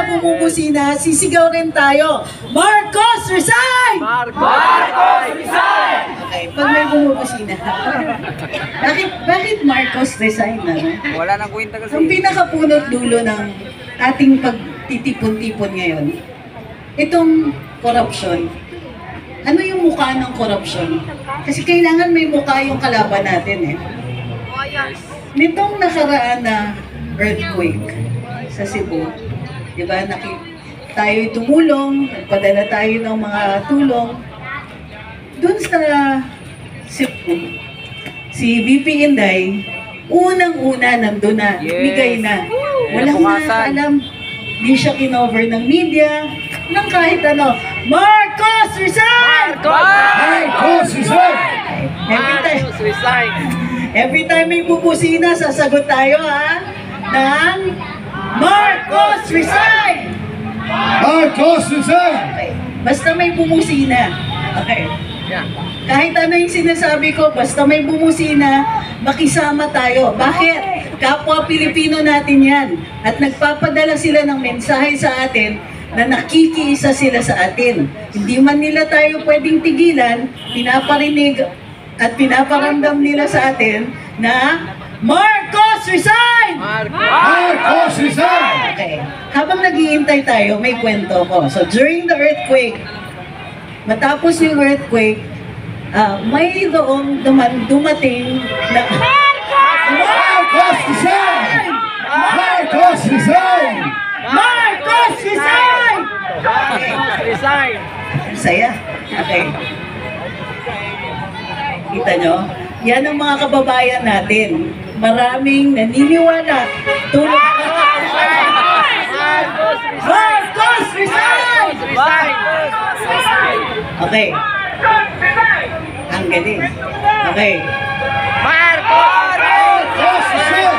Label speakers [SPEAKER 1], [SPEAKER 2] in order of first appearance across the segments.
[SPEAKER 1] na bumubusina, sisigaw rin tayo. Marcos, resign!
[SPEAKER 2] Marcos, resign!
[SPEAKER 1] Okay, pag may bumubusina. Bakit Marcos resign?
[SPEAKER 2] Wala nang kwenta kasi.
[SPEAKER 1] Ang pinakapunot dulo ng ating pagtitipon-tipon ngayon, itong corruption. Ano yung mukha ng corruption? Kasi kailangan may mukha yung kalaban natin eh. Nitong nakaraan na earthquake sa Cebu, di ba, tayo'y tumulong, nagpadala tayo ng mga tulong. Doon sa Cebu, si VP Inday, unang-una nandun na, bigay na. Walang nakakaalam, di siya kinover ng media, ng kahit ano. Marcos, resign!
[SPEAKER 2] Marcos, resign!
[SPEAKER 1] Marcos, resign! Every time may bubusina, sasagot tayo ha, ng Marcos, resign!
[SPEAKER 2] Marcos, resign!
[SPEAKER 1] Okay. Basta may bumusina. Okay. Kahit ano yung sinasabi ko, basta may bumusina, makisama tayo. Bakit? Kapwa Pilipino natin yan. At nagpapadala sila ng mensahe sa atin na nakikiisa sila sa atin. Hindi man nila tayo pwedeng tigilan, pinaparinig at pinaparamdam nila sa atin na Marcos, resign!
[SPEAKER 2] Marcos, resign!
[SPEAKER 1] Okay. Habang naghihintay tayo, may kwento ko. So, during the earthquake, matapos yung earthquake, may doong dumating na...
[SPEAKER 2] Marcos, resign! Marcos, resign!
[SPEAKER 1] Marcos, resign!
[SPEAKER 2] Marcos, resign!
[SPEAKER 1] Saya. Okay. Kita nyo? Yan ang mga kababayan natin. Maraming naniniwala. Tulad Marcos, resign! Okay. Ang galing. Okay.
[SPEAKER 2] Marcos, resign!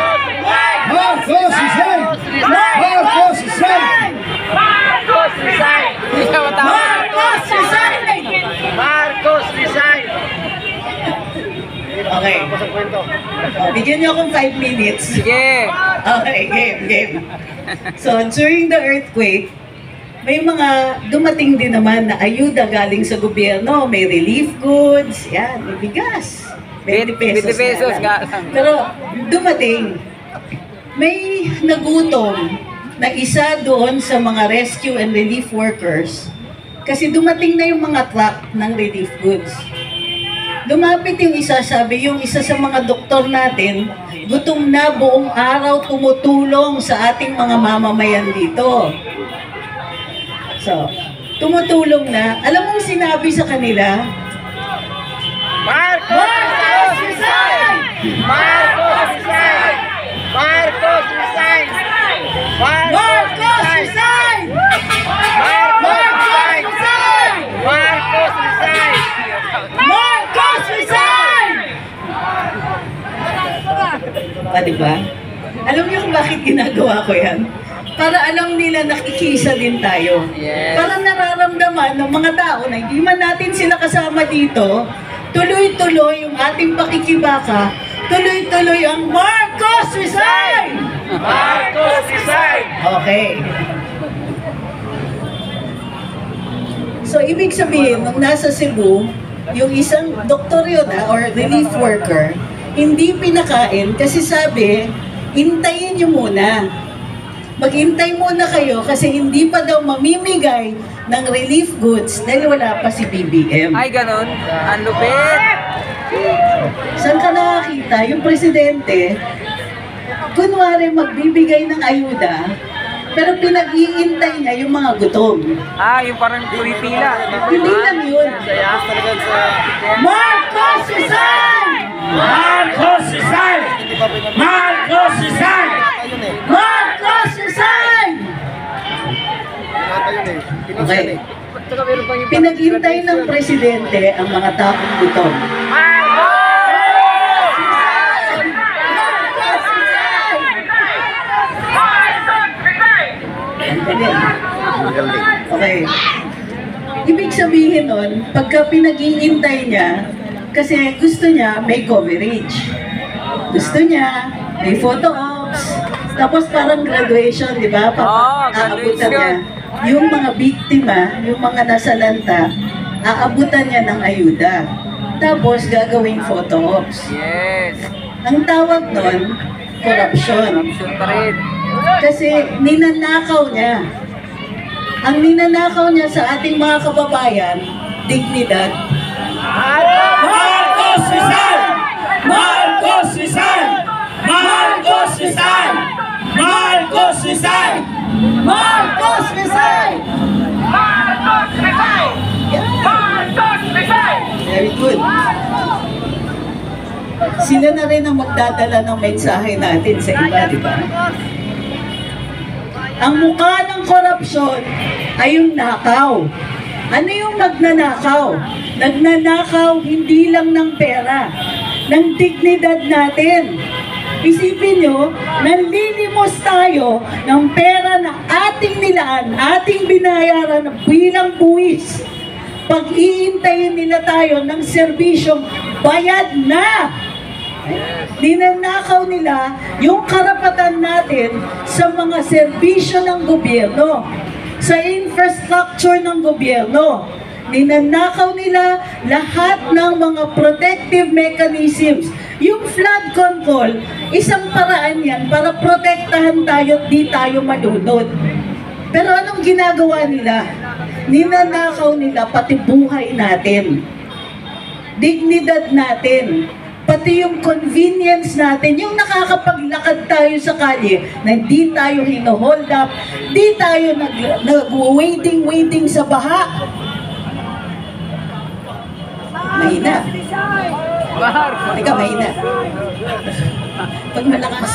[SPEAKER 2] Marcos, resign! Marcos, resign! Marcos, resign!
[SPEAKER 1] Marcos, resign!
[SPEAKER 2] Marcos, resign!
[SPEAKER 1] Okay. Bigyan niyo akong 5 minutes.
[SPEAKER 2] Sige!
[SPEAKER 1] Okay, game. So, during the earthquake, may mga dumating din naman na ayuda galing sa gobyerno. May relief goods, yan, may bigas. 20 pesos,
[SPEAKER 2] 20 pesos
[SPEAKER 1] nga lang.
[SPEAKER 2] nga lang.
[SPEAKER 1] Pero dumating, may nagutom na isa doon sa mga rescue and relief workers kasi dumating na yung mga truck ng relief goods. Lumapit yung isa, sabi yung isa sa mga doktor natin, gutom na, buong araw tumutulong sa ating mga mamamayan dito. So, tumutulong na. Alam mo sinabi sa kanila?
[SPEAKER 2] Marcos, resign! Marcos, resign! Marcos, resign!
[SPEAKER 1] Marcos, resign!
[SPEAKER 2] Marcos, resign! Marcos, resign!
[SPEAKER 1] Marcos, resign! Diba? Alam niyo kung bakit ginagawa ko yan? Para alam nila nakikisa din tayo.
[SPEAKER 2] Yes.
[SPEAKER 1] Para nararamdaman ng mga tao na hindi man natin sila kasama dito, tuloy-tuloy yung ating pakikibaka, tuloy-tuloy ang Marcos, resign!
[SPEAKER 2] Marcos, resign!
[SPEAKER 1] Okay. So, ibig sabihin, nung nasa Cebu, yung isang doktor yun or relief worker, hindi pinakain kasi sabi, hintayin nyo muna. Maghintay muna kayo kasi hindi pa daw mamimigay ng relief goods dahil wala pa si BBM.
[SPEAKER 2] Ay, ganon. Ang lupit.
[SPEAKER 1] Saan ka nakakita? Yung presidente, kunwari magbibigay ng ayuda, pero pinag-iintay niya yung mga gutom.
[SPEAKER 2] Ah, yung parang pumipila.
[SPEAKER 1] Hindi lang yun. Marcos, resign!
[SPEAKER 2] Marcos, resign! Marcos, resign!
[SPEAKER 1] Marcos, resign! Okay. Pinag-intay ng presidente ang mga taong gutom. Okay. Ibig sabihin nun, pagka pinag-iintay niya, kasi gusto niya may coverage. Gusto niya may photo ops. Tapos parang graduation, di ba? Aabutan niya. Yung mga biktima, yung mga nasalanta, aabutan niya ng ayuda. Tapos gagawing photo ops.
[SPEAKER 2] Yes.
[SPEAKER 1] Ang tawag nun, corruption.
[SPEAKER 2] Corruption pa rin.
[SPEAKER 1] Kasi ninanakaw niya. Ang ninanakaw niya sa ating mga kababayan, dignidad.
[SPEAKER 2] Marcos resign! Marcos resign! Marcos resign! Marcos resign!
[SPEAKER 1] Marcos resign!
[SPEAKER 3] Marcos resign! Marcos resign!
[SPEAKER 1] Very good. Sila na rin ang magdadala ng mensahe natin sa iba, di ba? Ang mukha ng korupsyon ay yung nakaw. Ano yung nagnanakaw? Nagnanakaw hindi lang ng pera, ng dignidad natin. Isipin nyo, nanlilimos tayo ng pera na ating nilaan, ating binayaran bilang buwis. Pag-iintayin nila tayo ng serbisyong bayad na. Ninanakaw nila yung karapatan natin sa mga serbisyo ng gobyerno, sa infrastructure ng gobyerno. Ninanakaw nila lahat ng mga protective mechanisms. Yung flood control, isang paraan yan para protektahan tayo at di tayo malunod. Pero anong ginagawa nila? Ninanakaw nila pati buhay natin, dignidad natin, pati yung convenience natin, yung nakakapaglakad tayo sa kalye, na di tayo hino-hold up, di tayo nag-waiting sa baha. Mahina. Teka, mahina. Pag malakas.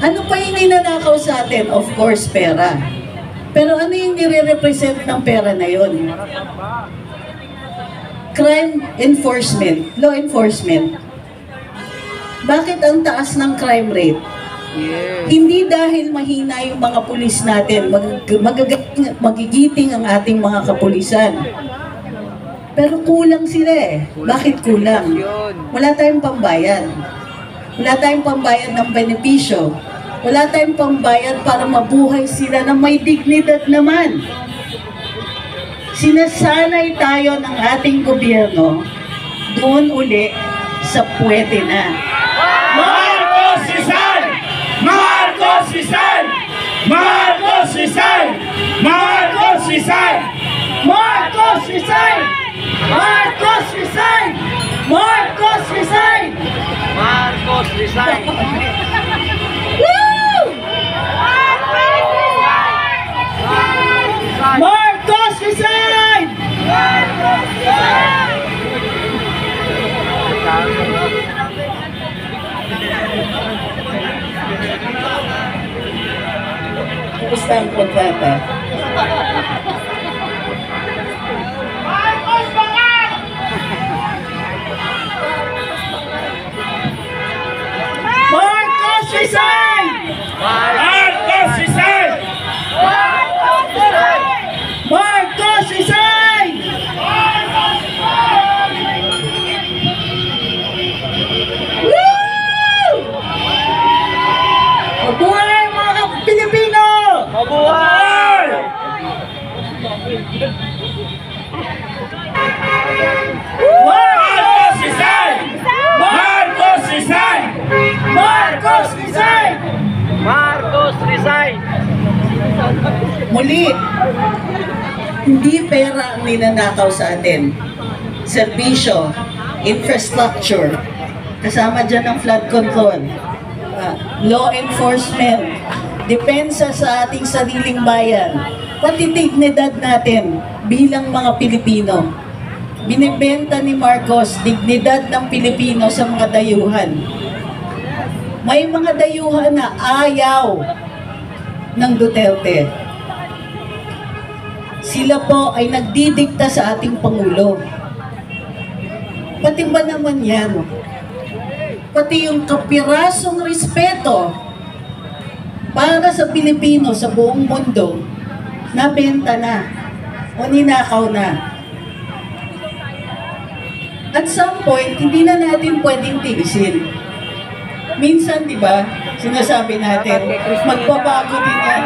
[SPEAKER 1] Ano pa yung ninanakaw sa atin? Of course, pera. Pero ano yung nire-represent ng pera na yun? Crime enforcement, law enforcement. Bakit ang taas ng crime rate?
[SPEAKER 2] Yes.
[SPEAKER 1] Hindi dahil mahina yung mga pulis natin, magigiting ang ating mga kapulisan. Pero kulang sila eh. Bakit kulang? Wala tayong pambayad. Wala tayong pambayad ng benepisyo. Wala tayong pambayad para mabuhay sila na may dignidad naman. Sinasanay tayo ng ating gobyerno doon uli sa pwede na.
[SPEAKER 2] Marcos resign! Marcos resign! Marcos resign! Marcos resign!
[SPEAKER 1] Marcos resign! Marcos resign! Marcos resign!
[SPEAKER 2] Marcos resign!
[SPEAKER 1] Woo! Marcos resign! Kumusta ang kontrata? Marcos resign!
[SPEAKER 2] Marcos resign!
[SPEAKER 1] Marcos resign! Woo! Mabuhay mga Pilipino!
[SPEAKER 2] Mabuhay! Marcos resign! Marcos resign!
[SPEAKER 1] Marcos resign!
[SPEAKER 2] Marcos resign!
[SPEAKER 1] Muli, hindi pera ang ninanakaw sa atin. Serbisyo, infrastructure, kasama dyan ang flood control, law enforcement, depensa sa ating sariling bayan, pati dignidad natin bilang mga Pilipino. Binibenta ni Marcos dignidad ng Pilipino sa mga dayuhan. May mga dayuhan na ayaw ng Duterte. Sila po ay nagdidikta sa ating Pangulo. Pati ba naman yan? Pati yung kapirasong respeto para sa Pilipino sa buong mundo, nabenta na o ninakaw na. At some point, hindi na natin pwedeng tigisin. minsan, di ba, sinasabi natin, magbabago din yan.